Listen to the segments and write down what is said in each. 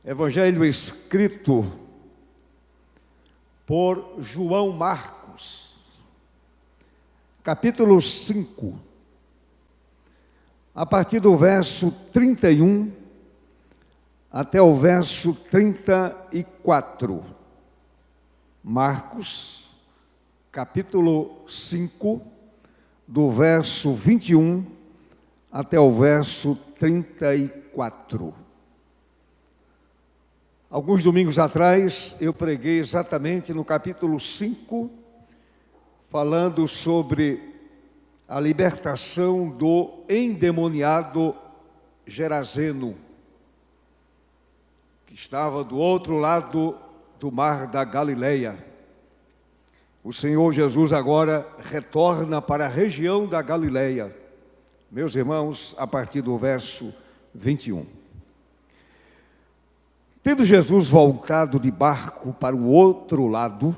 Evangelho escrito por João Marcos, capítulo 5, a partir do verso 31 até o verso 34. Marcos, capítulo 5, do verso 21 até o verso 34. Alguns domingos atrás, eu preguei exatamente no capítulo 5, falando sobre a libertação do endemoniado Geraseno, que estava do outro lado do mar da Galileia. O Senhor Jesus agora retorna para a região da Galileia. Meus irmãos, a partir do verso 21. Tendo Jesus voltado de barco para o outro lado,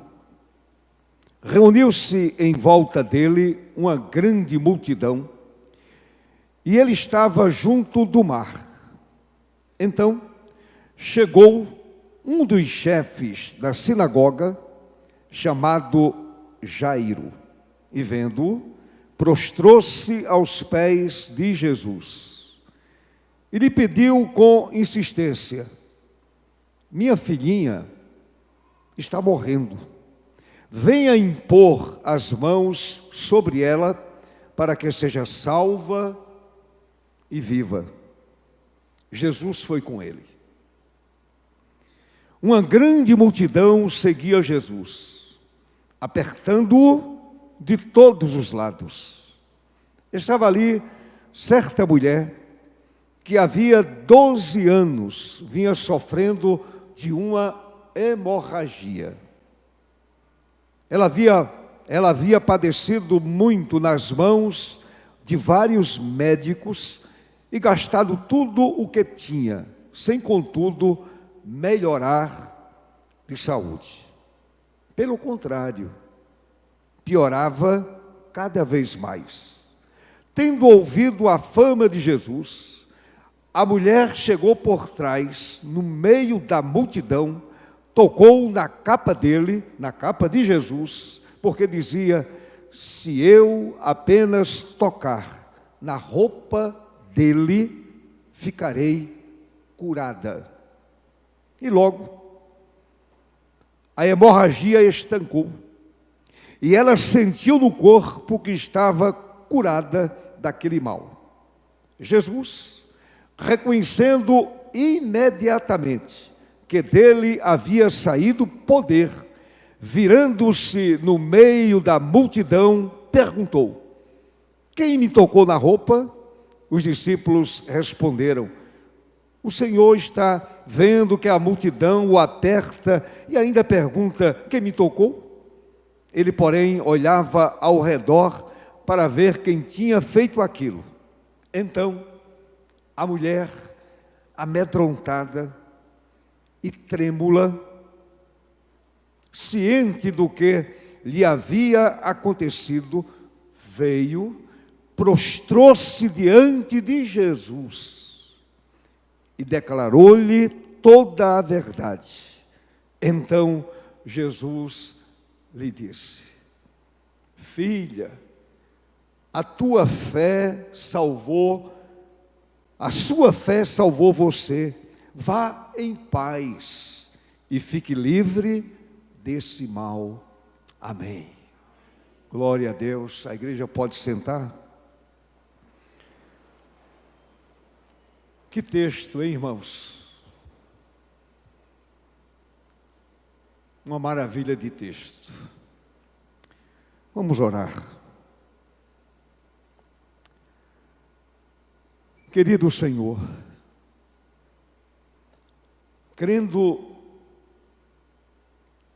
reuniu-se em volta dele uma grande multidão, e ele estava junto do mar. Então, chegou um dos chefes da sinagoga, chamado Jairo, e vendo-o, prostrou-se aos pés de Jesus e lhe pediu com insistência: minha filhinha está morrendo. Venha impor as mãos sobre ela para que seja salva e viva. Jesus foi com ele. Uma grande multidão seguia Jesus, apertando-o de todos os lados. Estava ali certa mulher que havia 12 anos vinha sofrendo de uma hemorragia. Ela havia padecido muito nas mãos de vários médicos e gastado tudo o que tinha, sem contudo melhorar de saúde. Pelo contrário, piorava cada vez mais. Tendo ouvido a fama de Jesus, a mulher chegou por trás, no meio da multidão, tocou na capa dele, na capa de Jesus, porque dizia: se eu apenas tocar na roupa dele, ficarei curada. E logo, a hemorragia estancou, e ela sentiu no corpo que estava curada daquele mal. Jesus, reconhecendo imediatamente que dele havia saído poder, virando-se no meio da multidão, perguntou: quem me tocou na roupa? Os discípulos responderam: o Senhor está vendo que a multidão o aperta e ainda pergunta: quem me tocou? Ele, porém, olhava ao redor para ver quem tinha feito aquilo. Então, a mulher, amedrontada e trêmula, ciente do que lhe havia acontecido, veio, prostrou-se diante de Jesus e declarou-lhe toda a verdade. Então Jesus lhe disse: filha, a sua fé salvou você. Vá em paz e fique livre desse mal. Amém. Glória a Deus. A igreja pode sentar. Que texto, hein, irmãos? Uma maravilha de texto. Vamos orar. Querido Senhor, crendo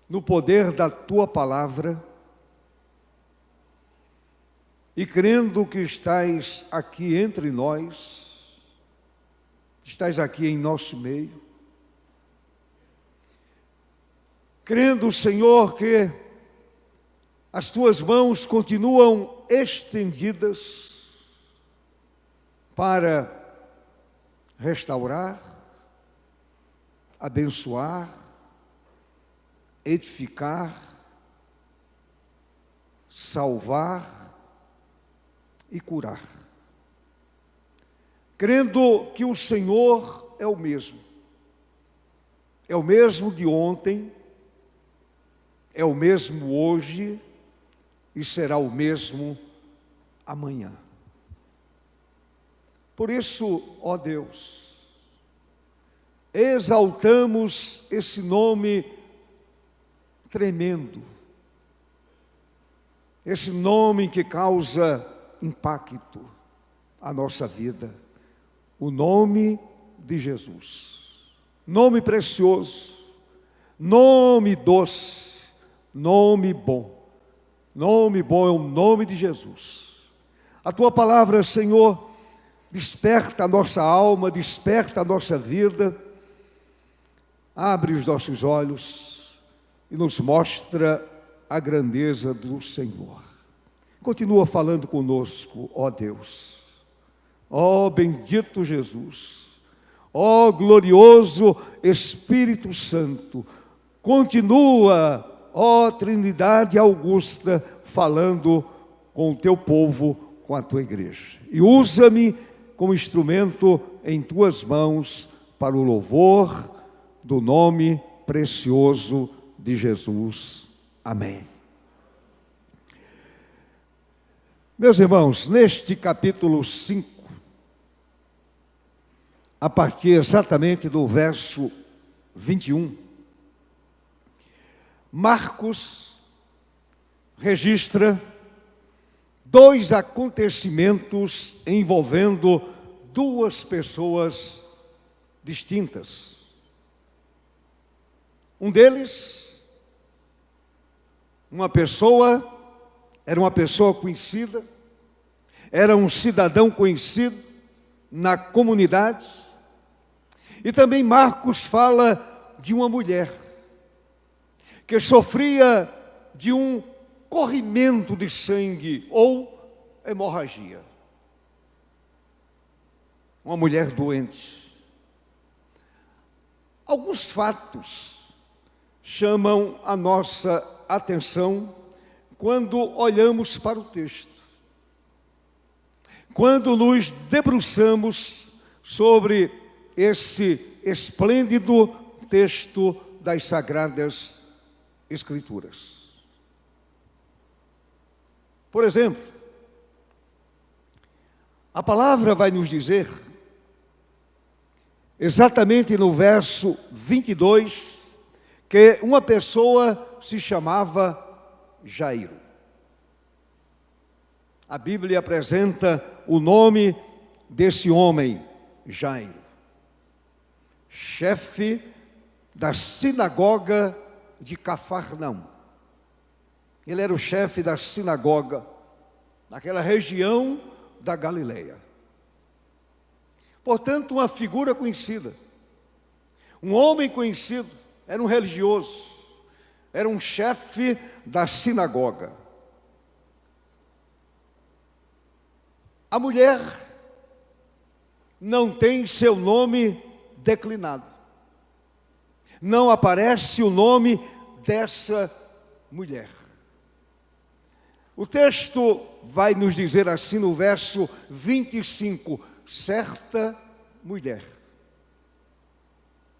no poder da Tua palavra e crendo que estás aqui entre nós, estás aqui em nosso meio, crendo, Senhor, que as Tuas mãos continuam estendidas para restaurar, abençoar, edificar, salvar e curar. Crendo que o Senhor é o mesmo de ontem, é o mesmo hoje e será o mesmo amanhã. Por isso, ó Deus, exaltamos esse nome tremendo, esse nome que causa impacto à nossa vida, o nome de Jesus. Nome precioso, nome doce, nome bom. Nome bom é o nome de Jesus. A Tua palavra, Senhor, desperta a nossa alma, desperta a nossa vida, abre os nossos olhos e nos mostra a grandeza do Senhor. Continua falando conosco, ó Deus, ó bendito Jesus, ó glorioso Espírito Santo, continua, ó Trindade Augusta, falando com o Teu povo, com a Tua igreja. E usa-me como instrumento em Tuas mãos para o louvor do nome precioso de Jesus. Amém. Meus irmãos, neste capítulo 5, a partir exatamente do verso 21, Marcos registra dois acontecimentos envolvendo duas pessoas distintas. Um deles, era uma pessoa conhecida, era um cidadão conhecido na comunidade. E também Marcos fala de uma mulher que sofria de um corrimento de sangue ou hemorragia. Uma mulher doente. Alguns fatos chamam a nossa atenção quando olhamos para o texto. Quando nos debruçamos sobre esse esplêndido texto das Sagradas Escrituras. Por exemplo, a palavra vai nos dizer, exatamente no verso 22, que uma pessoa se chamava Jairo. A Bíblia apresenta o nome desse homem, Jairo, chefe da sinagoga de Cafarnaum. Ele era o chefe da sinagoga naquela região da Galileia. Portanto, uma figura conhecida, um homem conhecido, era um religioso, era um chefe da sinagoga. A mulher não tem seu nome declinado. Não aparece o nome dessa mulher. O texto vai nos dizer assim no verso 25, certa mulher.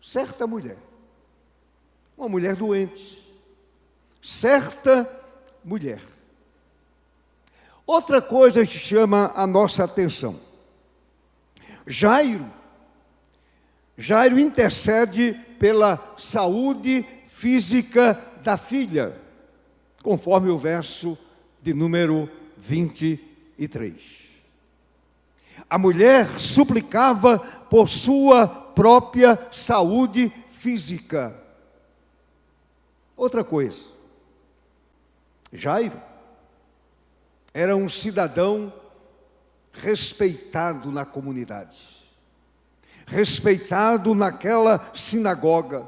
Certa mulher. Uma mulher doente. Certa mulher. Outra coisa que chama a nossa atenção. Jairo intercede pela saúde física da filha, conforme o verso de número 23. A mulher suplicava por sua própria saúde física. Outra coisa, Jairo era um cidadão respeitado na comunidade, respeitado naquela sinagoga.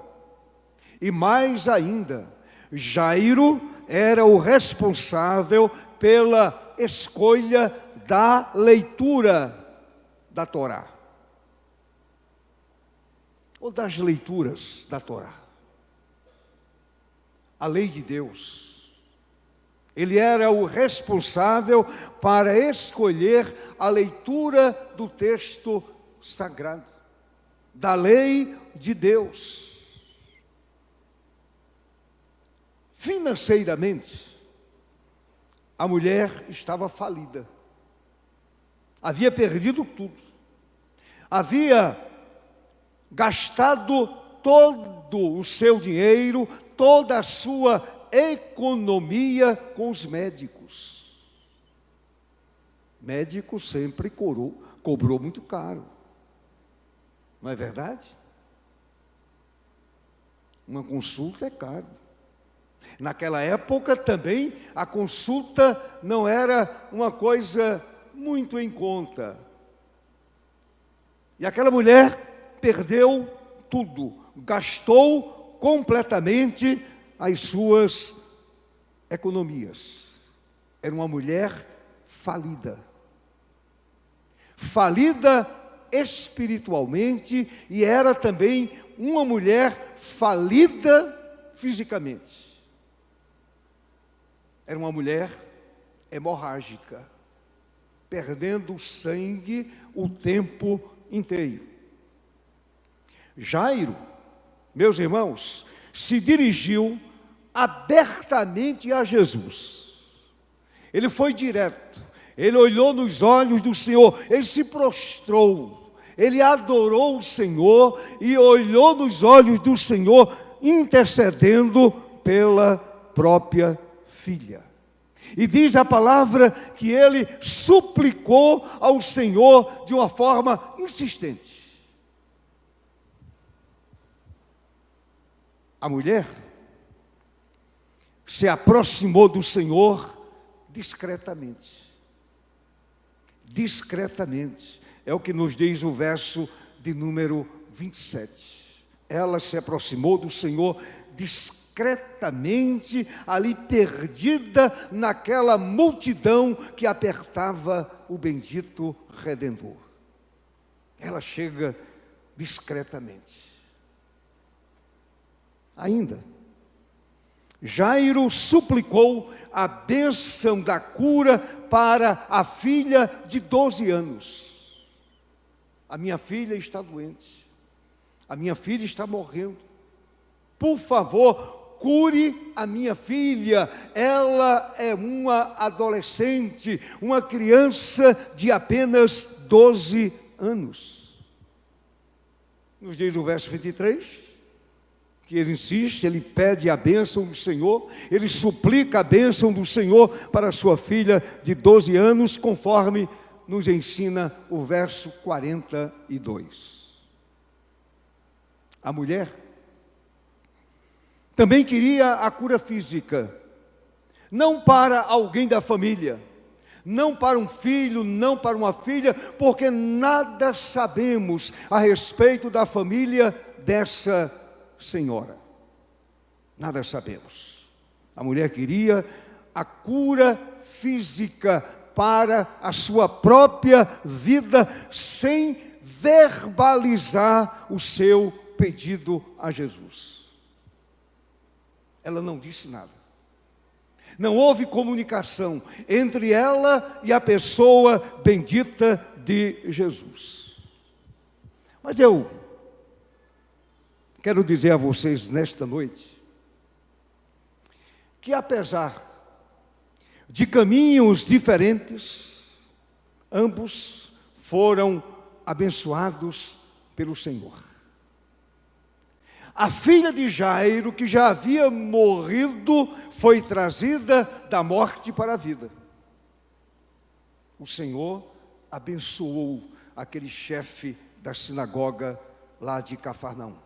E mais ainda, Jairo era o responsável pela escolha da leitura da Torá. ou das leituras da Torá. A lei de Deus. Ele era o responsável para escolher a leitura do texto sagrado, da lei de Deus. Financeiramente, a mulher estava falida. Havia perdido tudo. Havia gastado todo o seu dinheiro, toda a sua economia com os médicos. Médico sempre cobrou muito caro. Não é verdade? Uma consulta é caro. Naquela época também a consulta não era uma coisa muito em conta. E aquela mulher perdeu tudo, gastou completamente as suas economias. Era uma mulher falida. Falida espiritualmente e era também uma mulher falida fisicamente. Era uma mulher hemorrágica, perdendo sangue o tempo inteiro. Jairo, meus irmãos, se dirigiu abertamente a Jesus. Ele foi direto, ele olhou nos olhos do Senhor, ele se prostrou, ele adorou o Senhor e olhou nos olhos do Senhor, intercedendo pela própria filha. E diz a palavra que ele suplicou ao Senhor de uma forma insistente. A mulher se aproximou do Senhor discretamente. Discretamente. É o que nos diz o verso de número 27. Ela se aproximou do Senhor discretamente, ali perdida naquela multidão que apertava o bendito Redentor. Ela chega discretamente. Ainda, Jairo suplicou a bênção da cura para a filha de 12 anos. A minha filha está doente. A minha filha está morrendo. Por favor, cure a minha filha. Ela é uma adolescente, uma criança de apenas 12 anos. Nos diz o verso 23... que ele insiste, ele pede a bênção do Senhor, ele suplica a bênção do Senhor para a sua filha de 12 anos, conforme nos ensina o verso 42. A mulher também queria a cura física, não para alguém da família, não para um filho, não para uma filha, porque nada sabemos a respeito da família dessa senhora. Nada sabemos. A mulher queria a cura física para a sua própria vida, sem verbalizar o seu pedido a Jesus. Ela não disse nada. Não houve comunicação entre ela e a pessoa bendita de Jesus. Mas eu quero dizer a vocês nesta noite que, apesar de caminhos diferentes, ambos foram abençoados pelo Senhor. A filha de Jairo, que já havia morrido, foi trazida da morte para a vida. O Senhor abençoou aquele chefe da sinagoga lá de Cafarnaum.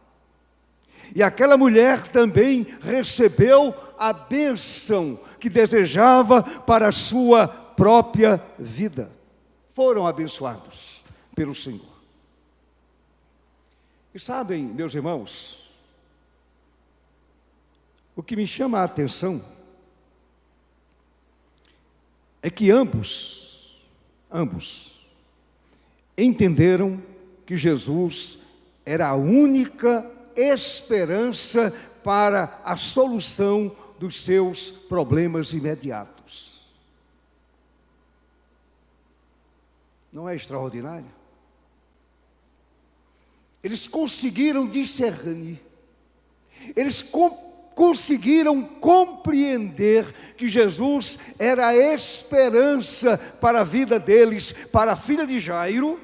E aquela mulher também recebeu a bênção que desejava para a sua própria vida. Foram abençoados pelo Senhor. E sabem, meus irmãos, o que me chama a atenção é que ambos entenderam que Jesus era a única esperança para a solução dos seus problemas imediatos. Não é extraordinário? Eles conseguiram discernir, eles conseguiram compreender que Jesus era a esperança para a vida deles, para a filha de Jairo,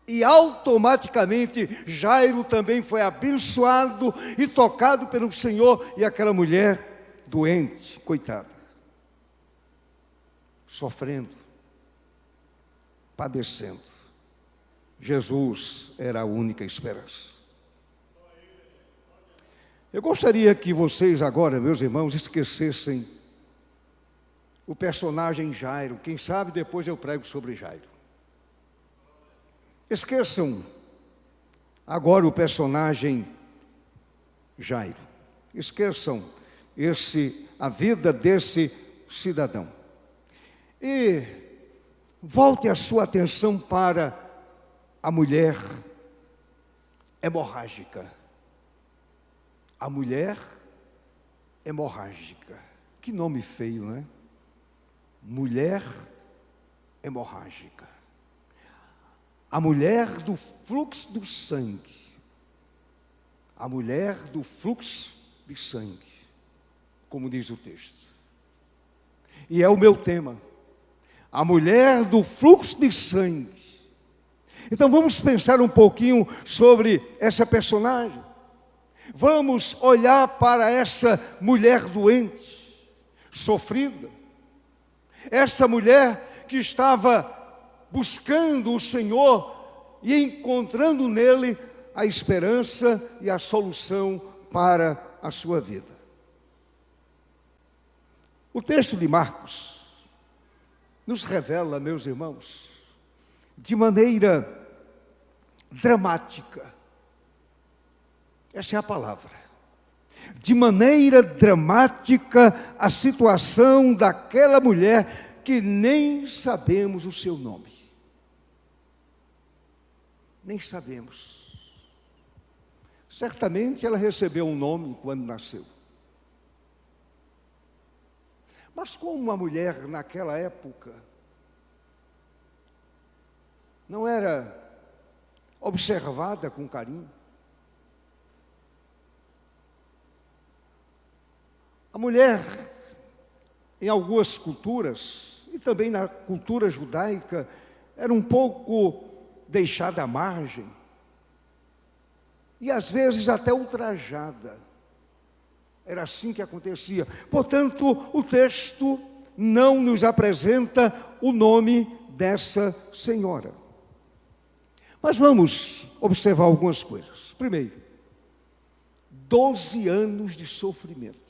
e automaticamente Jairo também foi abençoado e tocado pelo Senhor, e aquela mulher doente, coitada, sofrendo, padecendo. Jesus era a única esperança. Eu gostaria que vocês agora, meus irmãos, esquecessem o personagem Jairo. Quem sabe depois eu prego sobre Jairo. Esqueçam agora o personagem Jairo. Esqueçam a vida desse cidadão. E volte a sua atenção para a mulher hemorrágica. A mulher hemorrágica. Que nome feio, não é? Mulher hemorrágica. A mulher do fluxo do sangue. A mulher do fluxo de sangue, como diz o texto. E é o meu tema. A mulher do fluxo de sangue. Então vamos pensar um pouquinho sobre essa personagem. Vamos olhar para essa mulher doente, sofrida. Essa mulher que estava buscando o Senhor e encontrando nele a esperança e a solução para a sua vida. O texto de Marcos nos revela, meus irmãos, de maneira dramática, essa é a palavra, de maneira dramática, a situação daquela mulher que nem sabemos o seu nome. Nem sabemos. Certamente ela recebeu um nome quando nasceu. Mas como uma mulher naquela época não era observada com carinho, a mulher, em algumas culturas, e também na cultura judaica, era um pouco deixada à margem, e às vezes até ultrajada. Era assim que acontecia. Portanto, o texto não nos apresenta o nome dessa senhora. Mas vamos observar algumas coisas. Primeiro, 12 anos de sofrimento.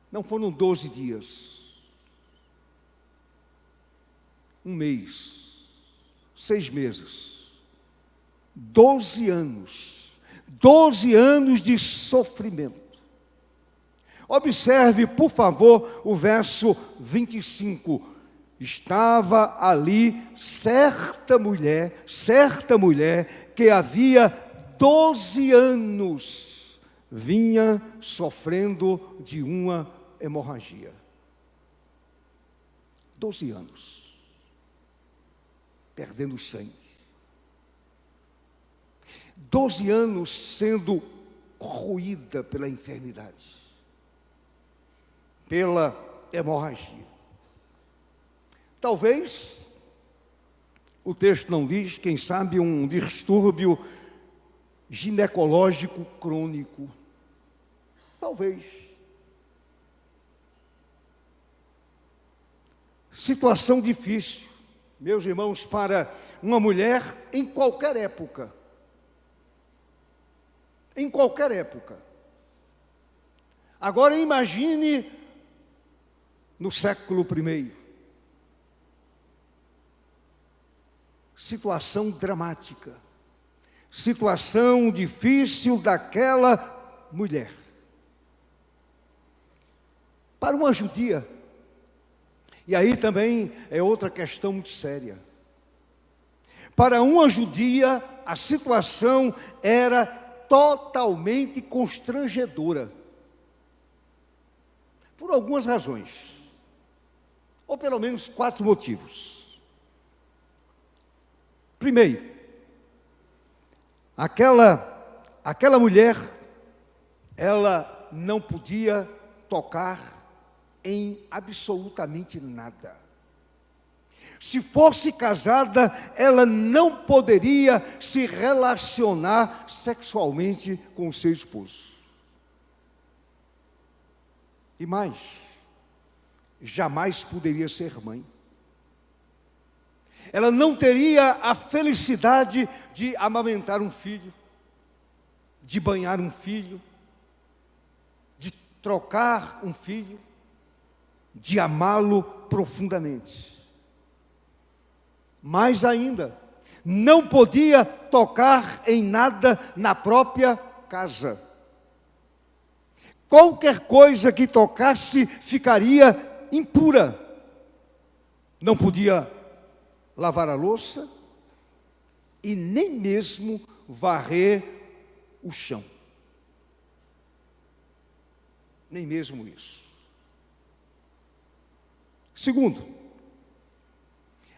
Não foram 12 dias, um mês, 6 meses, 12 anos de sofrimento. Observe, por favor, o verso 25. Estava ali certa mulher que havia 12 anos vinha sofrendo de uma hemorragia. 12 anos, perdendo sangue. 12 anos sendo corroída pela enfermidade, pela hemorragia. Talvez, o texto não diz, quem sabe um distúrbio ginecológico crônico. Talvez. Situação difícil, meus irmãos, para uma mulher em qualquer época. Em qualquer época. Agora imagine no século I. Situação dramática. Situação difícil daquela mulher. Para uma judia, e aí também é outra questão muito séria. Para uma judia, a situação era totalmente constrangedora. Por algumas razões, ou pelo menos 4 motivos. Primeiro, aquela mulher, ela não podia tocar em absolutamente nada. Se fosse casada, ela não poderia se relacionar sexualmente com o seu esposo. E mais, jamais poderia ser mãe. Ela não teria a felicidade de amamentar um filho, de banhar um filho, de trocar um filho, de amá-lo profundamente. Mais ainda, não podia tocar em nada na própria casa. Qualquer coisa que tocasse ficaria impura. Não podia lavar a louça e nem mesmo varrer o chão. Nem mesmo isso. Segundo,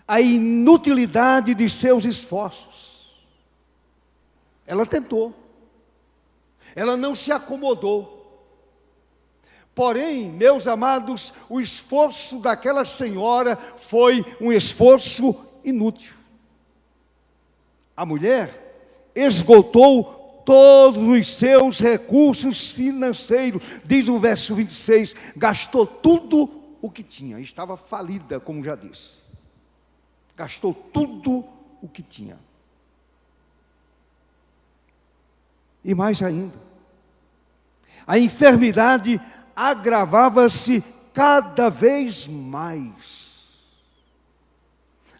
a inutilidade de seus esforços. Ela tentou. Ela não se acomodou. Porém, meus amados, o esforço daquela senhora foi um esforço inútil. A mulher esgotou todos os seus recursos financeiros, diz o verso 26, gastou tudo o que tinha, estava falida, como já disse. Gastou tudo o que tinha. E mais ainda, a enfermidade agravava-se cada vez mais.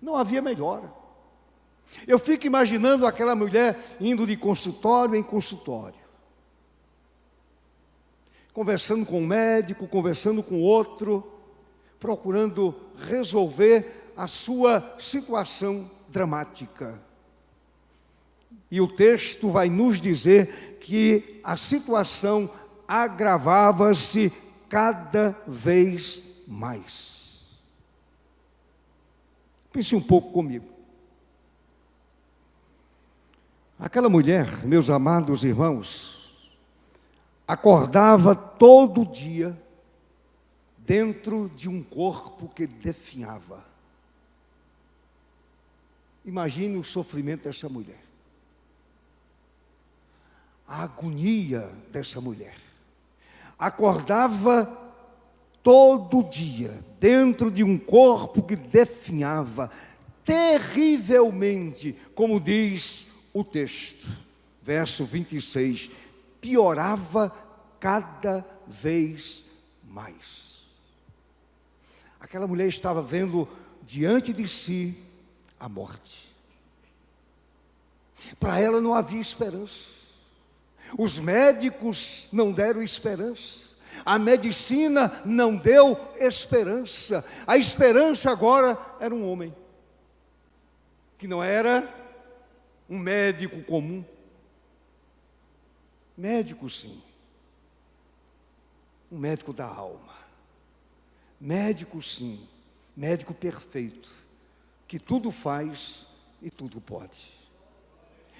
Não havia melhora. Eu fico imaginando aquela mulher indo de consultório em consultório, conversando com um médico, conversando com outro, procurando resolver a sua situação dramática. E o texto vai nos dizer que a situação agravava-se cada vez mais. Pense um pouco comigo. Aquela mulher, meus amados irmãos, acordava todo dia dentro de um corpo que definhava. Imagine o sofrimento dessa mulher. A agonia dessa mulher. Acordava todo dia dentro de um corpo que definhava terrivelmente, como diz o texto, verso 26, piorava cada vez mais. Aquela mulher estava vendo diante de si a morte. Para ela não havia esperança. Os médicos não deram esperança. A medicina não deu esperança. A esperança agora era um homem, que não era um médico comum. Médico, sim. Um médico da alma. Médico, sim. Médico perfeito, que tudo faz e tudo pode.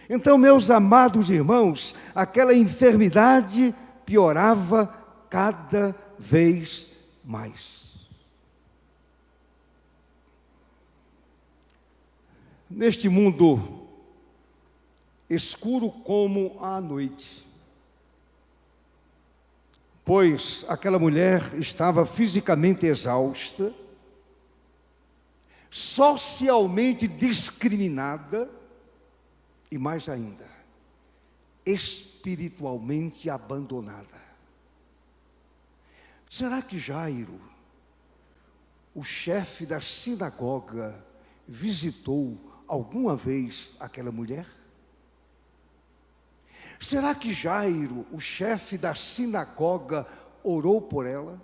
Então, meus amados irmãos, aquela enfermidade piorava cada vez mais. Neste mundo escuro como a noite, pois aquela mulher estava fisicamente exausta, socialmente discriminada, e mais ainda, espiritualmente abandonada. Será que Jairo, o chefe da sinagoga, visitou alguma vez aquela mulher? Será que Jairo, o chefe da sinagoga, orou por ela?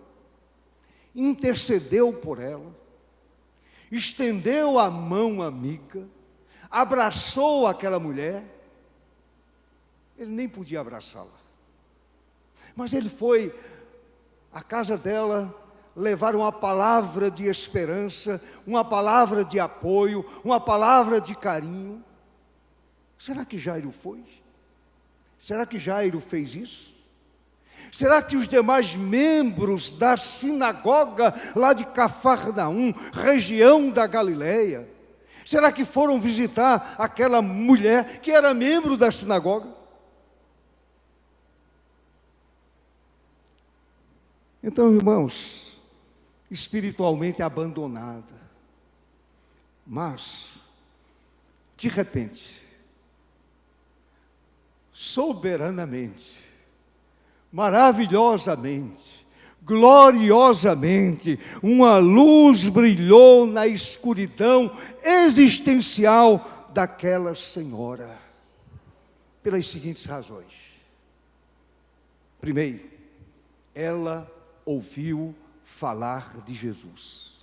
Intercedeu por ela? Estendeu a mão amiga? abraçou aquela mulher. Ele nem podia abraçá-la, mas ele foi à casa dela, levar uma palavra de esperança, uma palavra de apoio, uma palavra de carinho. Será que Jairo foi? Será que Jairo fez isso? Será que os demais membros da sinagoga lá de Cafarnaum, região da Galileia, será que foram visitar aquela mulher que era membro da sinagoga? Então, irmãos, espiritualmente abandonada, mas, de repente, soberanamente, maravilhosamente, gloriosamente, uma luz brilhou na escuridão existencial daquela senhora, pelas seguintes razões. Primeiro, ela ouviu falar de Jesus.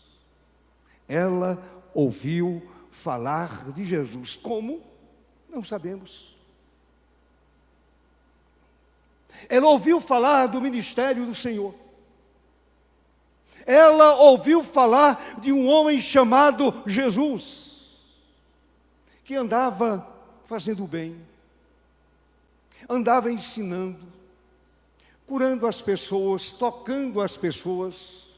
Ela ouviu falar de Jesus. Como? Não sabemos. Ela ouviu falar do ministério do Senhor. Ela ouviu falar de um homem chamado Jesus, que andava fazendo o bem, andava ensinando, curando as pessoas, tocando as pessoas,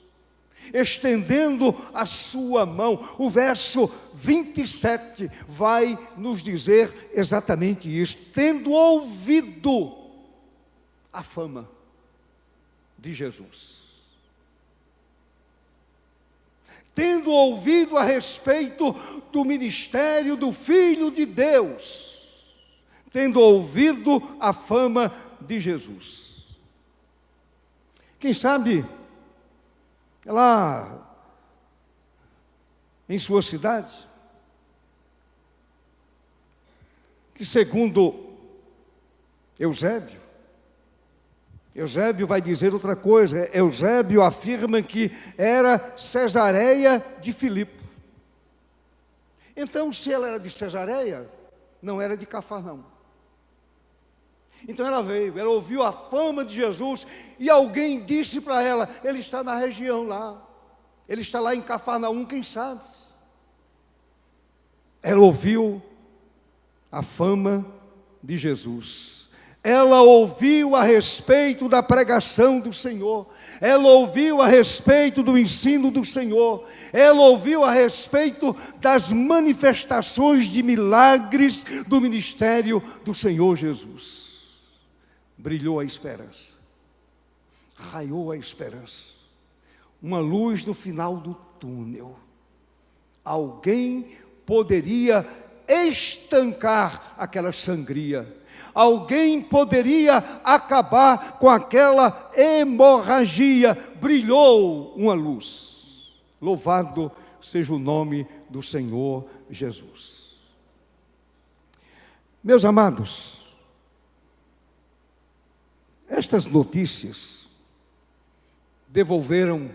estendendo a sua mão. O verso 27 vai nos dizer exatamente isso. Tendo ouvido a fama de Jesus, tendo ouvido a respeito do ministério do Filho de Deus, tendo ouvido a fama de Jesus. Quem sabe, lá em sua cidade, que segundo Eusébio vai dizer outra coisa. Eusébio afirma que era Cesareia de Filipe. Então, se ela era de Cesareia, não era de Cafarnaum. Então ela veio, ela ouviu a fama de Jesus, e alguém disse para ela: ele está na região lá, ele está lá em Cafarnaum, quem sabe? Ela ouviu a fama de Jesus. Ela ouviu a respeito da pregação do Senhor, ela ouviu a respeito do ensino do Senhor, ela ouviu a respeito das manifestações de milagres do ministério do Senhor Jesus. Brilhou a esperança, raiou a esperança, uma luz no final do túnel. Alguém poderia estancar aquela sangria, alguém poderia acabar com aquela hemorragia. Brilhou uma luz. Louvado seja o nome do Senhor Jesus. Meus amados, estas notícias devolveram,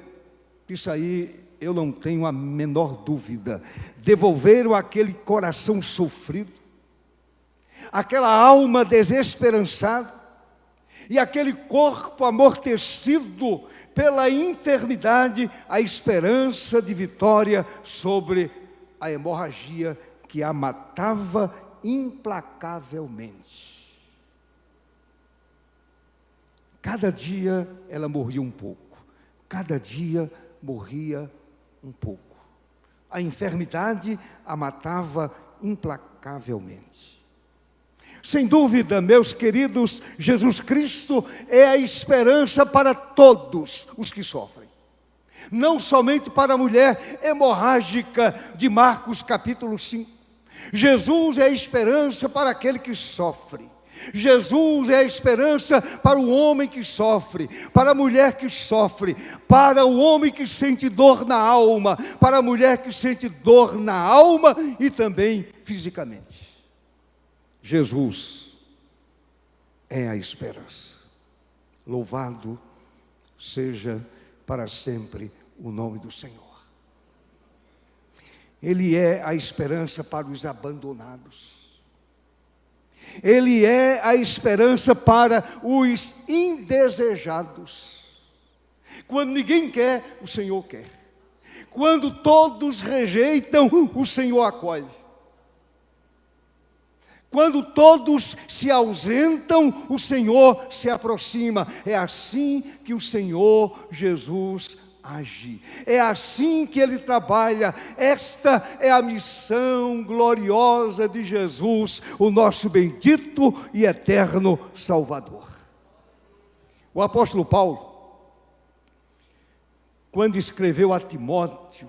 isso aí eu não tenho a menor dúvida, devolveram aquele coração sofrido, aquela alma desesperançada, e aquele corpo amortecido pela enfermidade, a esperança de vitória sobre a hemorragia que a matava implacavelmente. Cada dia ela morria um pouco, cada dia morria um pouco. A enfermidade a matava implacavelmente. Sem dúvida, meus queridos, Jesus Cristo é a esperança para todos os que sofrem. Não somente para a mulher hemorrágica de Marcos capítulo 5. Jesus é a esperança para aquele que sofre. Jesus é a esperança para o homem que sofre, para a mulher que sofre, para o homem que sente dor na alma, para a mulher que sente dor na alma e também fisicamente. Jesus é a esperança. Louvado seja para sempre o nome do Senhor. Ele é a esperança para os abandonados. Ele é a esperança para os indesejados. Quando ninguém quer, o Senhor quer. Quando todos rejeitam, o Senhor acolhe. Quando todos se ausentam, o Senhor se aproxima. É assim que o Senhor Jesus age. É assim que Ele trabalha. Esta é a missão gloriosa de Jesus, o nosso bendito e eterno Salvador. O apóstolo Paulo, quando escreveu a Timóteo,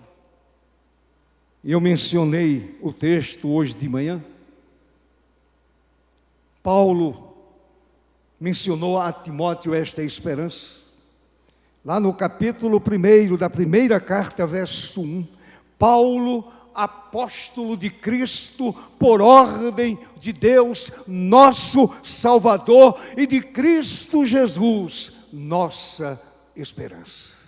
e eu mencionei o texto hoje de manhã, Paulo mencionou a Timóteo esta esperança. Lá no capítulo 1 da primeira carta, verso 1, Paulo, apóstolo de Cristo, por ordem de Deus, nosso Salvador, e de Cristo Jesus, nossa esperança.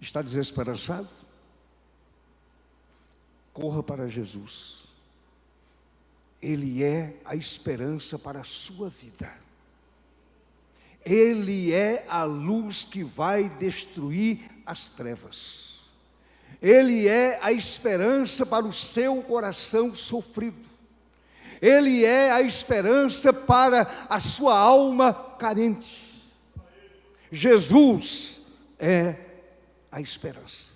Está desesperançado? Corra para Jesus. Ele é a esperança para a sua vida. Ele é a luz que vai destruir as trevas. Ele é a esperança para o seu coração sofrido. Ele é a esperança para a sua alma carente. Jesus é a esperança.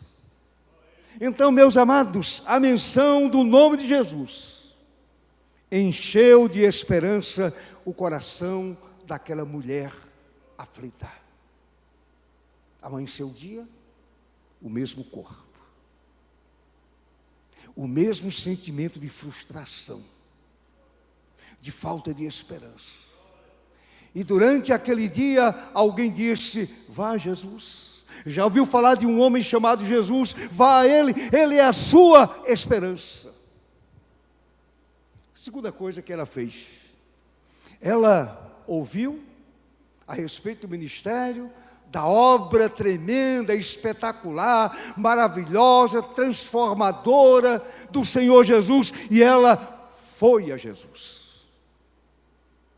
Então, meus amados, a menção do nome de Jesus encheu de esperança o coração daquela mulher aflita. Amanheceu o dia, o mesmo corpo, o mesmo sentimento de frustração, de falta de esperança. E durante aquele dia, alguém disse: vá a Jesus. Já ouviu falar de um homem chamado Jesus? Vá a Ele, Ele é a sua esperança. Segunda coisa que ela fez, ela ouviu a respeito do ministério, da obra tremenda, espetacular, maravilhosa, transformadora do Senhor Jesus, e ela foi a Jesus.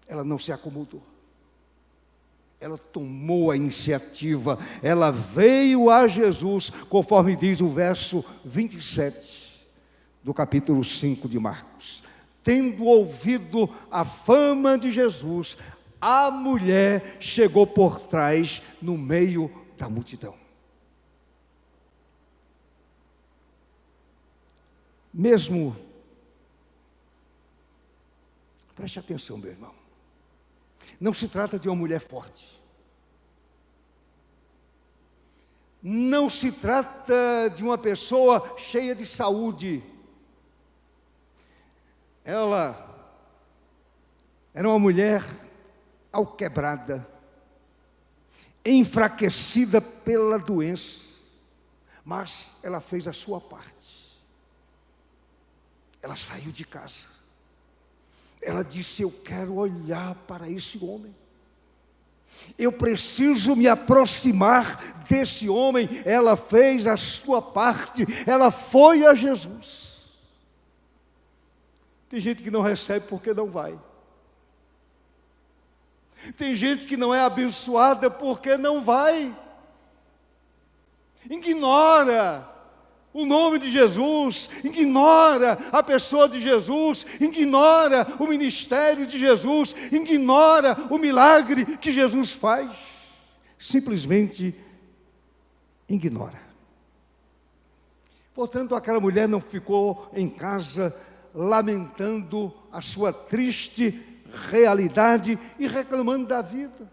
Ela não se acomodou. Ela tomou a iniciativa, ela veio a Jesus, conforme diz o verso 27 do capítulo 5 de Marcos. Tendo ouvido a fama de Jesus, a mulher chegou por trás, no meio da multidão. Mesmo, preste atenção, meu irmão, não se trata de uma mulher forte. Não se trata de uma pessoa cheia de saúde. Ela era uma mulher alquebrada, enfraquecida pela doença, mas ela fez a sua parte. Ela saiu de casa. Ela disse: eu quero olhar para esse homem. Eu preciso me aproximar desse homem. Ela fez a sua parte. Ela foi a Jesus. Tem gente que não recebe porque não vai. Tem gente que não é abençoada porque não vai. Ignora o nome de Jesus, ignora a pessoa de Jesus, ignora o ministério de Jesus, ignora o milagre que Jesus faz. Simplesmente ignora. Portanto, aquela mulher não ficou em casa lamentando a sua triste realidade e reclamando da vida.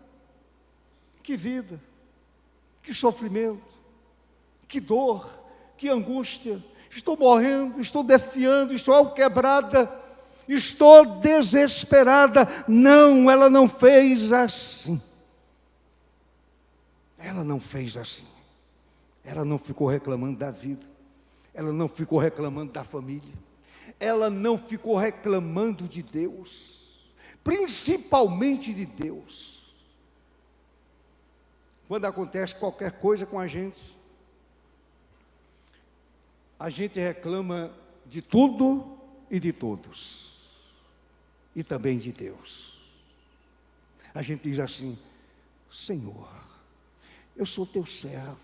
Que vida, que sofrimento, que dor, que angústia. Estou morrendo, estou defiando, estou alquebrada, estou desesperada. Não, ela não fez assim. Ela não fez assim. Ela não ficou reclamando da vida. Ela não ficou reclamando da família. Ela não ficou reclamando de Deus, principalmente de Deus. Quando acontece qualquer coisa com a gente, a gente reclama de tudo e de todos, e também de Deus. A gente diz assim: Senhor, eu sou teu servo,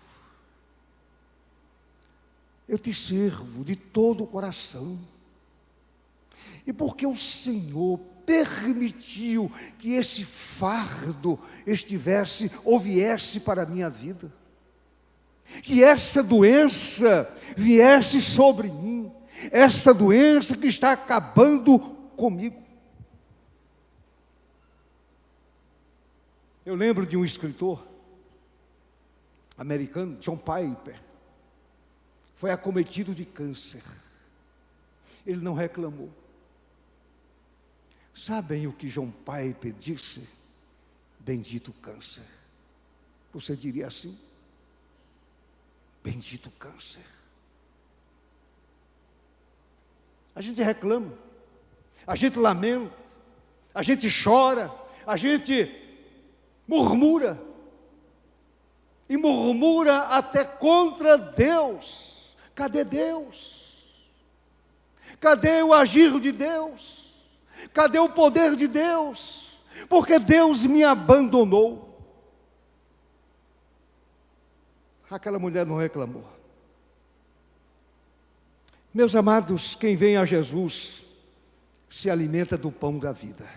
eu te sirvo de todo o coração, e porque o Senhor permitiu que esse fardo estivesse ou viesse para a minha vida, que essa doença viesse sobre mim, essa doença que está acabando comigo. Eu lembro de um escritor americano, John Piper, foi acometido de câncer. Ele não reclamou. Sabem o que John Piper disse? Bendito câncer. Você diria assim? Bendito câncer. A gente reclama, a gente lamenta, a gente chora, a gente murmura, e murmura até contra Deus. Cadê Deus? Cadê o agir de Deus? Cadê o poder de Deus? Porque Deus me abandonou. Aquela mulher não reclamou. Meus amados, quem vem a Jesus se alimenta do pão da vida.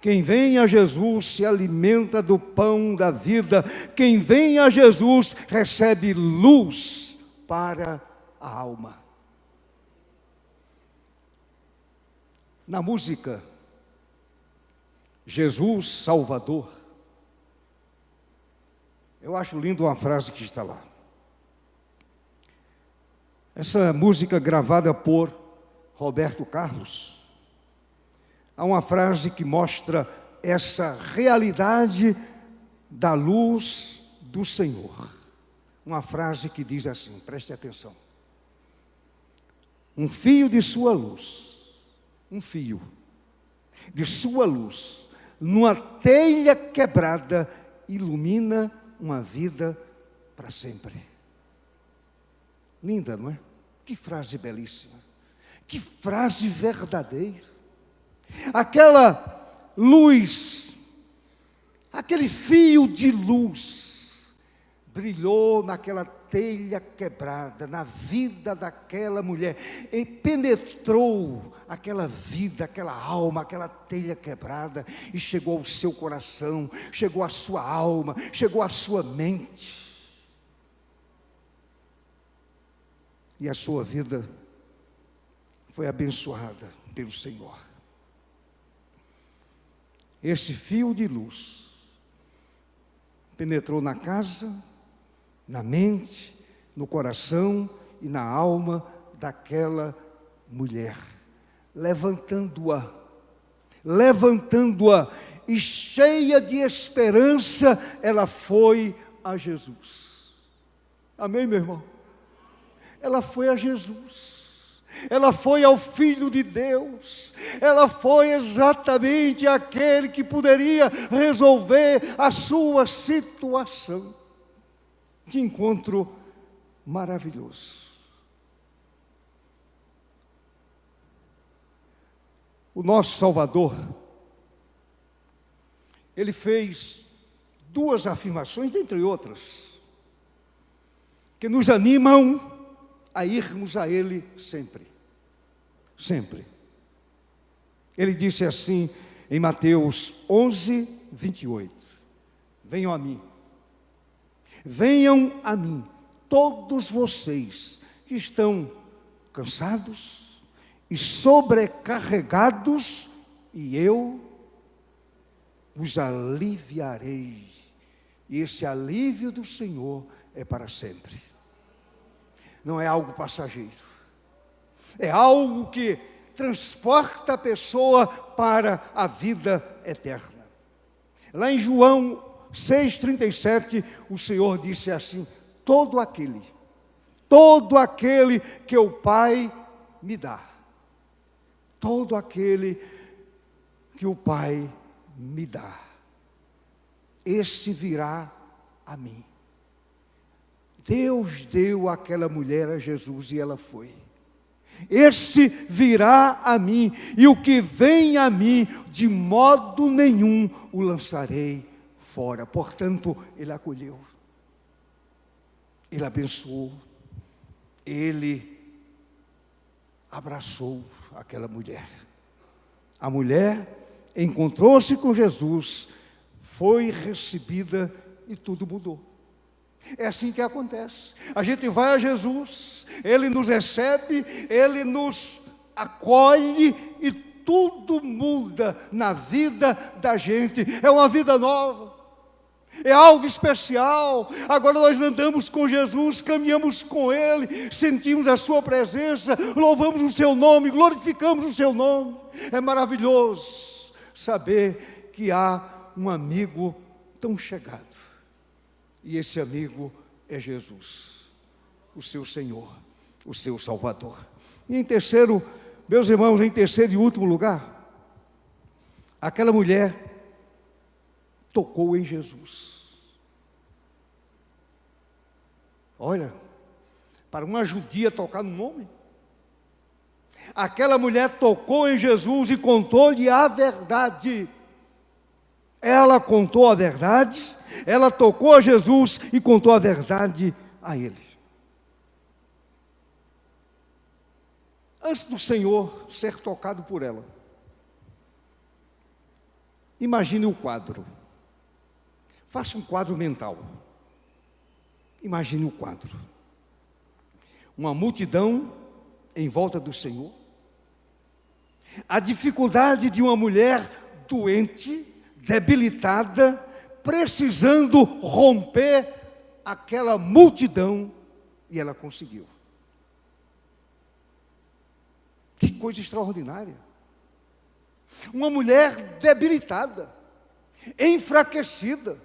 Quem vem a Jesus se alimenta do pão da vida. Quem vem a Jesus recebe luz para a alma. Na música Jesus Salvador, eu acho lindo uma frase que está lá. Essa música gravada por Roberto Carlos, há uma frase que mostra essa realidade da luz do Senhor. Uma frase que diz assim, preste atenção: um fio de sua luz, um fio de sua luz, numa telha quebrada, ilumina uma vida para sempre. Linda, não é? Que frase belíssima, que frase verdadeira. Aquela luz, aquele fio de luz, brilhou naquela telha quebrada, na vida daquela mulher, e penetrou aquela vida, aquela alma, aquela telha quebrada, e chegou ao seu coração, chegou à sua alma, chegou à sua mente, e a sua vida foi abençoada pelo Senhor. Esse fio de luz penetrou na casa, na mente, no coração e na alma daquela mulher, levantando-a, e cheia de esperança, ela foi a Jesus. Amém, meu irmão? Ela foi a Jesus. Ela foi ao Filho de Deus. Ela foi exatamente aquele que poderia resolver a sua situação. Que encontro maravilhoso. O nosso Salvador, ele fez duas afirmações, dentre outras, que nos animam a irmos a Ele sempre. Sempre. Ele disse assim em Mateus 11, 28. Venham a mim. Venham a mim, todos vocês que estão cansados e sobrecarregados, e eu os aliviarei. E esse alívio do Senhor é para sempre. Não é algo passageiro. É algo que transporta a pessoa para a vida eterna. Lá em João 6,37, o Senhor disse assim: todo aquele que o Pai me dá, todo aquele que o Pai me dá, esse virá a mim. Deus deu àquela mulher a Jesus e ela foi. Esse virá a mim, e o que vem a mim, de modo nenhum o lançarei fora. Portanto, ele acolheu, ele abençoou, ele abraçou aquela mulher. A mulher encontrou-se com Jesus, foi recebida e tudo mudou. É assim que acontece. A gente vai a Jesus, Ele nos recebe, Ele nos acolhe e tudo muda na vida da gente. É uma vida nova, é algo especial. Agora nós andamos com Jesus, caminhamos com Ele, sentimos a Sua presença, louvamos o Seu nome, glorificamos o Seu nome. É maravilhoso saber que há um amigo tão chegado. E esse amigo é Jesus, o seu Senhor, o seu Salvador. E em terceiro, meus irmãos, em terceiro e último lugar, aquela mulher tocou em Jesus. Olha, para uma judia tocar num homem, aquela mulher tocou em Jesus e contou-lhe a verdade. Ela contou a verdade, ela tocou a Jesus e contou a verdade a ele. Antes do Senhor ser tocado por ela, imagine o quadro. Faça um quadro mental. Imagine o quadro. Uma multidão em volta do Senhor. A dificuldade de uma mulher doente, debilitada, precisando romper aquela multidão, e ela conseguiu. Que coisa extraordinária! Uma mulher debilitada, enfraquecida,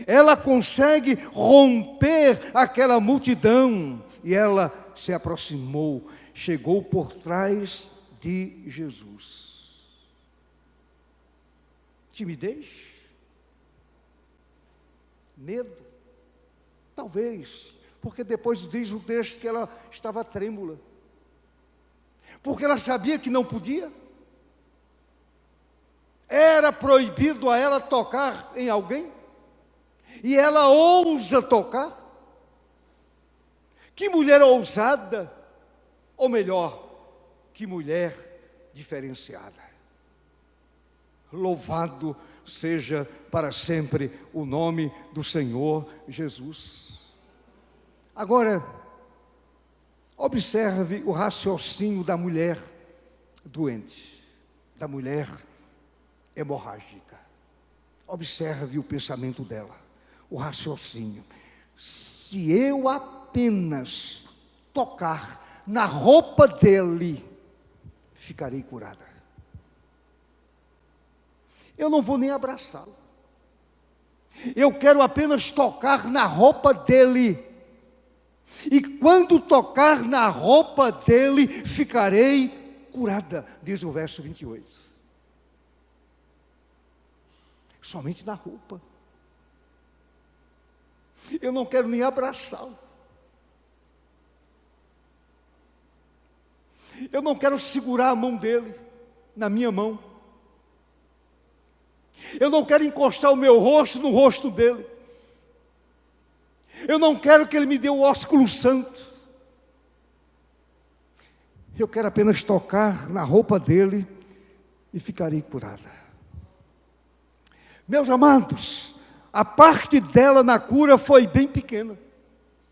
ela consegue romper aquela multidão, e ela se aproximou, chegou por trás de Jesus. Timidez? Medo? Talvez, porque depois diz o texto que ela estava trêmula, porque ela sabia que não podia. Era proibido a ela tocar em alguém, e ela ousa tocar. Que mulher ousada, ou melhor, que mulher diferenciada. Louvado seja para sempre o nome do Senhor Jesus. Agora, observe o raciocínio da mulher doente, da mulher hemorrágica. Observe o pensamento dela, o raciocínio. Se eu apenas tocar na roupa dele, ficarei curada. Eu não vou nem abraçá-lo. Eu quero apenas tocar na roupa dele. E quando tocar na roupa dele, ficarei curada, diz o verso 28. Somente na roupa. Eu não quero nem abraçá-lo. Eu não quero segurar a mão dele na minha mão. Eu não quero encostar o meu rosto no rosto dele. Eu não quero que ele me dê o ósculo santo. Eu quero apenas tocar na roupa dele e ficarei curada. Meus amados, a parte dela na cura foi bem pequena.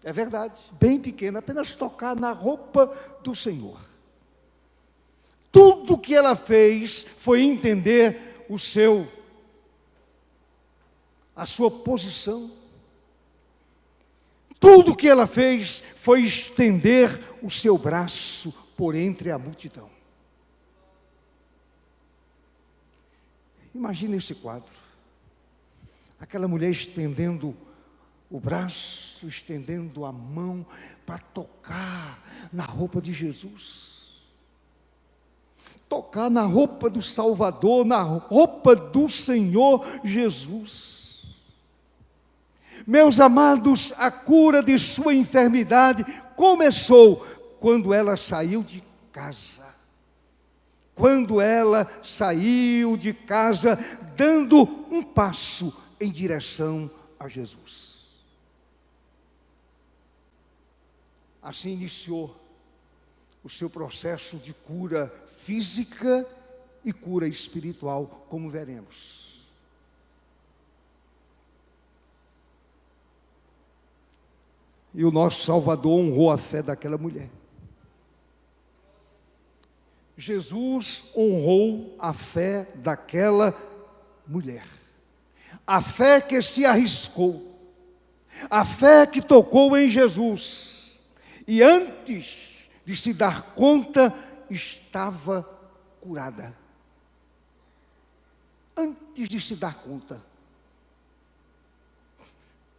É verdade, bem pequena, apenas tocar na roupa do Senhor. Tudo que ela fez foi entender a sua posição. Tudo que ela fez foi estender o seu braço por entre a multidão. Imagina esse quadro. Aquela mulher estendendo o braço, estendendo a mão para tocar na roupa de Jesus. Tocar na roupa do Salvador, na roupa do Senhor Jesus. Meus amados, a cura de sua enfermidade começou quando ela saiu de casa. Quando ela saiu de casa, dando um passo em direção a Jesus. Assim iniciou o seu processo de cura física e cura espiritual, como veremos. E o nosso Salvador honrou a fé daquela mulher. Jesus honrou a fé daquela mulher. A fé que se arriscou. A fé que tocou em Jesus. E antes de se dar conta, estava curada. Antes de se dar conta.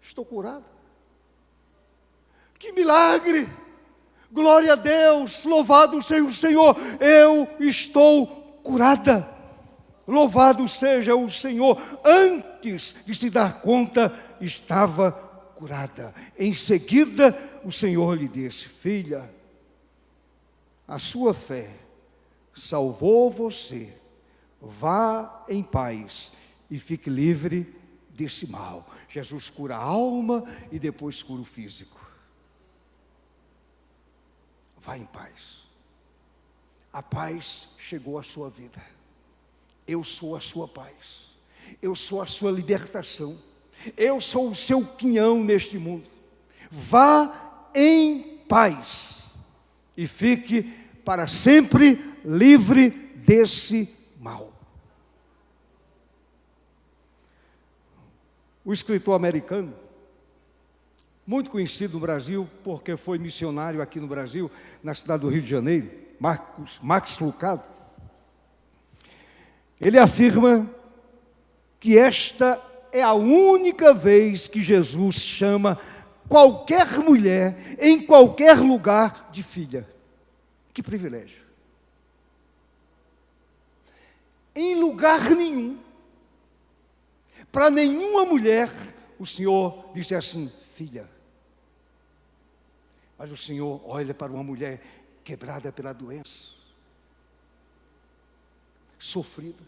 Estou curada. Que milagre! Glória a Deus, louvado seja o Senhor, eu estou curada. Louvado seja o Senhor. Antes de se dar conta, estava curada. Em seguida, o Senhor lhe disse: filha, a sua fé salvou você. Vá em paz e fique livre desse mal. Jesus cura a alma e depois cura o físico. Vá em paz. A paz chegou à sua vida. Eu sou a sua paz. Eu sou a sua libertação. Eu sou o seu quinhão neste mundo. Vá em paz e fique para sempre livre desse mal. O escritor americano, muito conhecido no Brasil, porque foi missionário aqui no Brasil, na cidade do Rio de Janeiro, Max Lucado, ele afirma que esta é a única vez que Jesus chama qualquer mulher, em qualquer lugar, de filha. Que privilégio! Em lugar nenhum, para nenhuma mulher, o Senhor disse assim: filha. Mas o Senhor olha para uma mulher quebrada pela doença, sofrida,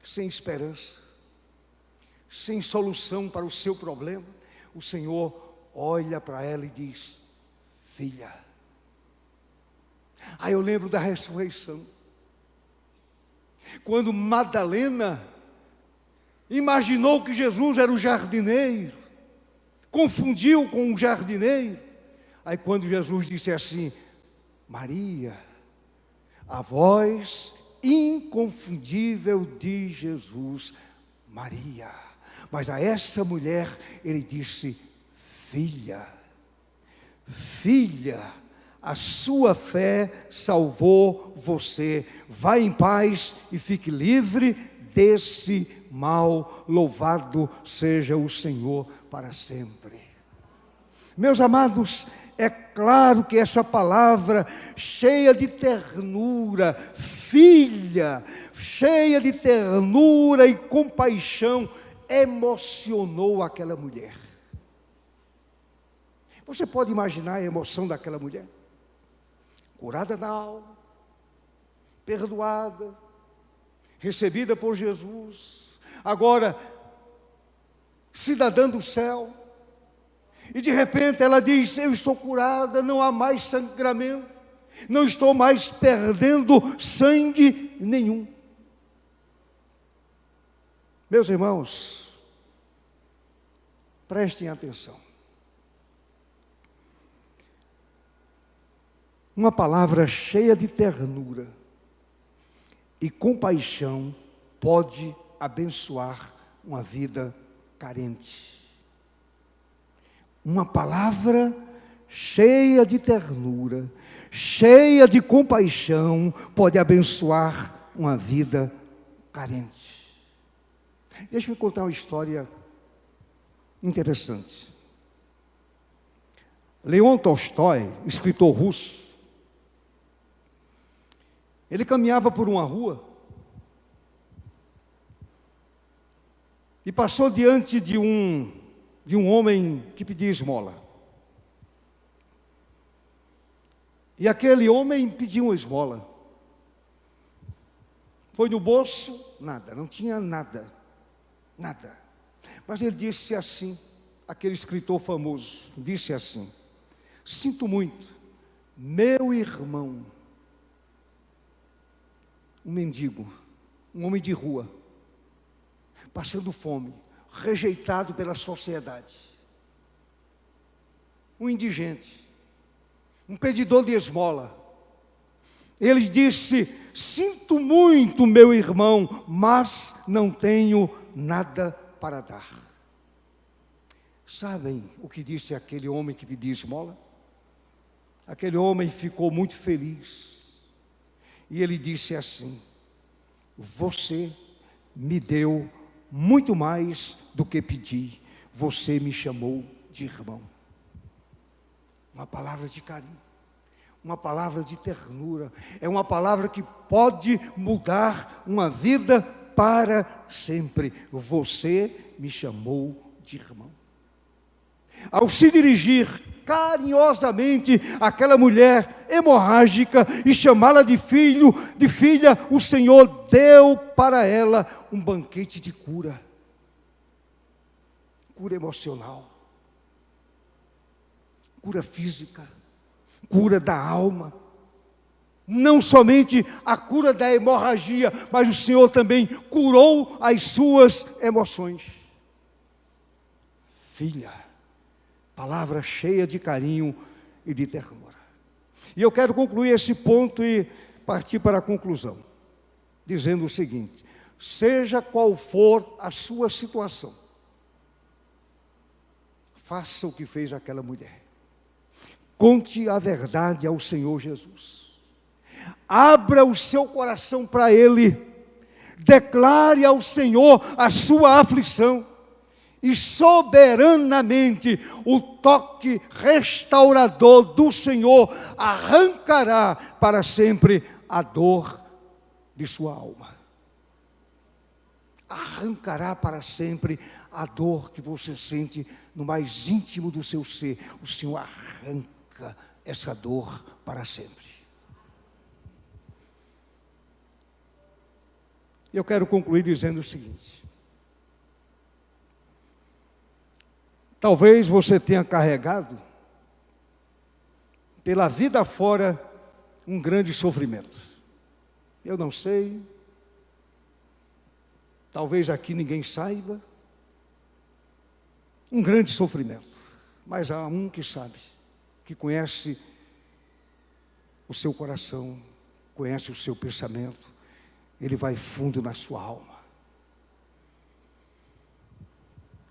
sem esperança, sem solução para o seu problema. O Senhor olha para ela e diz: filha. Aí eu lembro da ressurreição, quando Madalena imaginou que Jesus era o jardineiro, confundiu com um jardineiro. Aí quando Jesus disse assim: Maria, a voz inconfundível de Jesus, Maria. Mas a essa mulher ele disse: filha, filha, a sua fé salvou você. Vá em paz e fique livre desse mal. Louvado seja o Senhor para sempre. Meus amados, é claro que essa palavra cheia de ternura, filha, cheia de ternura e compaixão, emocionou aquela mulher. Você pode imaginar a emoção daquela mulher? Curada na alma, perdoada, recebida por Jesus, agora cidadã do céu, e de repente ela diz: eu estou curada, não há mais sangramento, não estou mais perdendo sangue nenhum. Meus irmãos, prestem atenção. Uma palavra cheia de ternura e compaixão pode abençoar uma vida carente. Uma palavra cheia de ternura, cheia de compaixão, pode abençoar uma vida carente. Deixa eu contar uma história interessante. Leon Tolstói, escritor russo, ele caminhava por uma rua e passou diante de um homem que pedia esmola. E aquele homem pediu uma esmola. Foi no bolso, nada, não tinha nada, nada. Mas ele disse assim, aquele escritor famoso, disse assim: sinto muito, meu irmão, um mendigo, um homem de rua, passando fome, rejeitado pela sociedade, um indigente, um pedidor de esmola. Ele disse: sinto muito, meu irmão, mas não tenho nada para dar. Sabem o que disse aquele homem que pedia esmola? Aquele homem ficou muito feliz. E ele disse assim: você me deu muito mais do que pedi. Você me chamou de irmão. Uma palavra de carinho, uma palavra de ternura, é uma palavra que pode mudar uma vida para sempre. Você me chamou de irmão. Ao se dirigir carinhosamente àquela mulher hemorrágica e chamá-la de filho, de filha, o Senhor deu para ela um banquete de cura, cura emocional, cura física, cura da alma. Não somente a cura da hemorragia, mas o Senhor também curou as suas emoções. Filha, palavra cheia de carinho e de ternura. E eu quero concluir esse ponto e partir para a conclusão, dizendo o seguinte: seja qual for a sua situação, faça o que fez aquela mulher. Conte a verdade ao Senhor Jesus. Abra o seu coração para Ele. Declare ao Senhor a sua aflição. E soberanamente o toque restaurador do Senhor arrancará para sempre a dor de sua alma. Arrancará para sempre a dor que você sente no mais íntimo do seu ser. O Senhor arranca essa dor para sempre. Eu quero concluir dizendo o seguinte: talvez você tenha carregado pela vida fora um grande sofrimento. Eu não sei, talvez aqui ninguém saiba, um grande sofrimento, mas há um que sabe, que conhece o seu coração, conhece o seu pensamento, ele vai fundo na sua alma.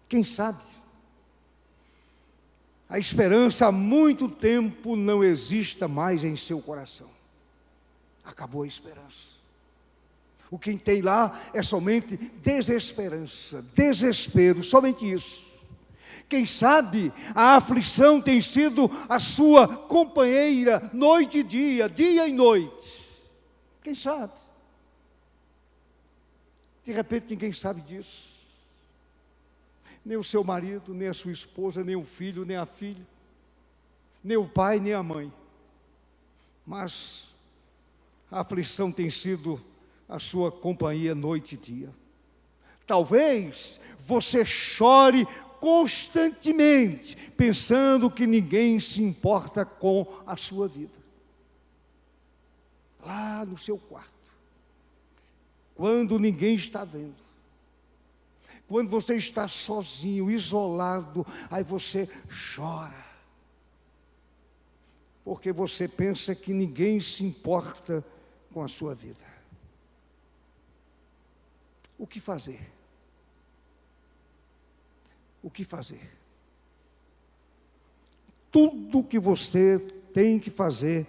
Quem sabe a esperança há muito tempo não exista mais em seu coração. Acabou a esperança. O que tem lá é somente desesperança, desespero, somente isso. Quem sabe a aflição tem sido a sua companheira noite e dia e noite. Quem sabe? De repente ninguém sabe disso. Nem o seu marido, nem a sua esposa, nem o filho, nem a filha, nem o pai, nem a mãe. Mas a aflição tem sido a sua companhia noite e dia. Talvez você chore constantemente, pensando que ninguém se importa com a sua vida. Lá no seu quarto, quando ninguém está vendo. Quando você está sozinho, isolado, aí você chora. Porque você pensa que ninguém se importa com a sua vida. O que fazer? O que fazer? Tudo que você tem que fazer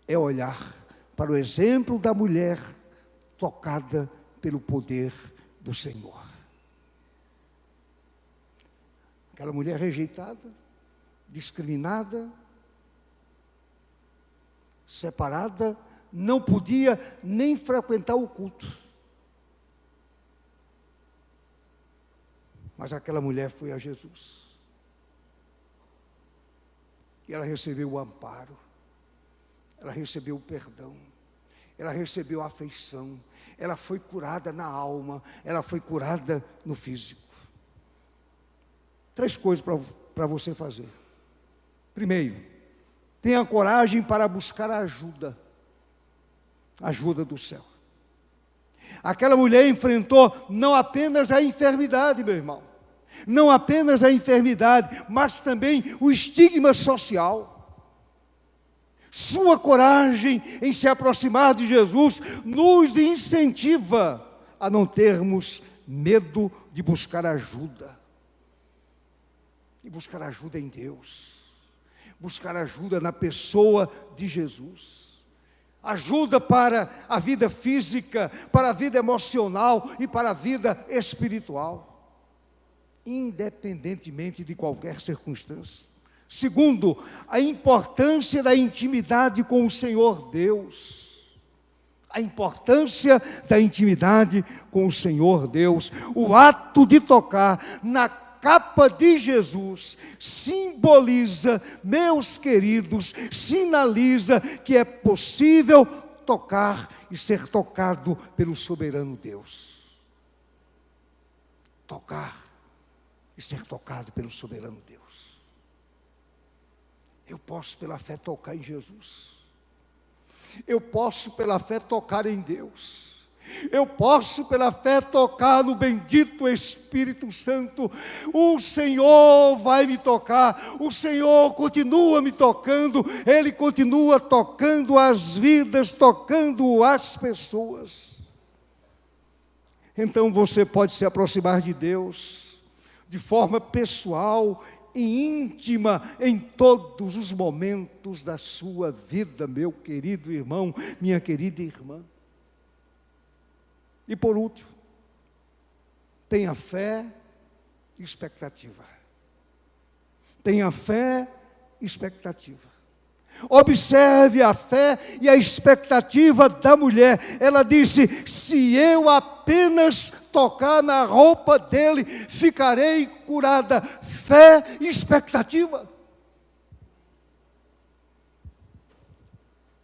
é olhar para o exemplo da mulher tocada pelo poder do Senhor. Aquela mulher rejeitada, discriminada, separada, não podia nem frequentar o culto. Mas aquela mulher foi a Jesus. E ela recebeu o amparo, ela recebeu o perdão, ela recebeu a afeição, ela foi curada na alma, ela foi curada no físico. 3 coisas para você fazer. Primeiro, tenha coragem para buscar a ajuda do céu. Aquela mulher enfrentou não apenas a enfermidade, meu irmão, não apenas a enfermidade, mas também o estigma social. Sua coragem em se aproximar de Jesus nos incentiva a não termos medo de buscar ajuda. E buscar ajuda em Deus. Buscar ajuda na pessoa de Jesus. Ajuda para a vida física, para a vida emocional e para a vida espiritual. Independentemente de qualquer circunstância. Segundo, a importância da intimidade com o Senhor Deus. A importância da intimidade com o Senhor Deus. O ato de tocar na capa de Jesus simboliza, meus queridos, sinaliza que é possível tocar e ser tocado pelo soberano Deus. Tocar e ser tocado pelo soberano Deus. Eu posso pela fé tocar em Jesus. Eu posso pela fé tocar em Deus. Eu posso pela fé tocar no bendito Espírito Santo. O Senhor vai me tocar. O Senhor continua me tocando. Ele continua tocando as vidas, tocando as pessoas. Então você pode se aproximar de Deus de forma pessoal e íntima em todos os momentos da sua vida, meu querido irmão, minha querida irmã. E por último, tenha fé e expectativa. Tenha fé e expectativa. Observe a fé e a expectativa da mulher. Ela disse: se eu apenas tocar na roupa dele, ficarei curada. Fé e expectativa.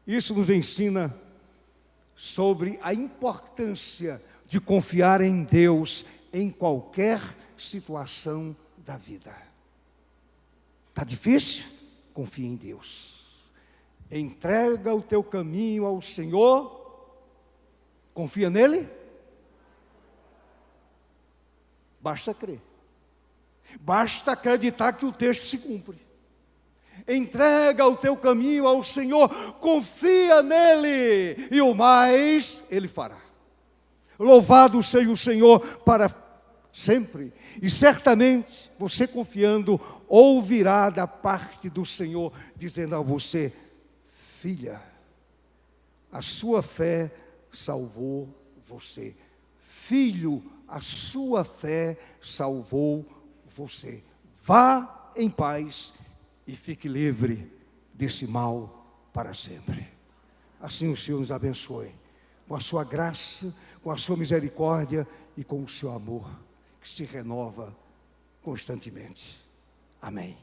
Isso nos ensina sobre a importância de confiar em Deus em qualquer situação da vida. Está difícil? Confia em Deus. Entrega o teu caminho ao Senhor. Confia nele. Basta crer. Basta acreditar que o texto se cumpre. Entrega o teu caminho ao Senhor. Confia nele. E o mais Ele fará. Louvado seja o Senhor para sempre. E certamente você confiando ouvirá da parte do Senhor dizendo a você: filha, a sua fé salvou você. Filho, a sua fé salvou você. Vá em paz e fique livre desse mal para sempre. Assim o Senhor nos abençoe, com a sua graça, com a sua misericórdia e com o seu amor, que se renova constantemente. Amém.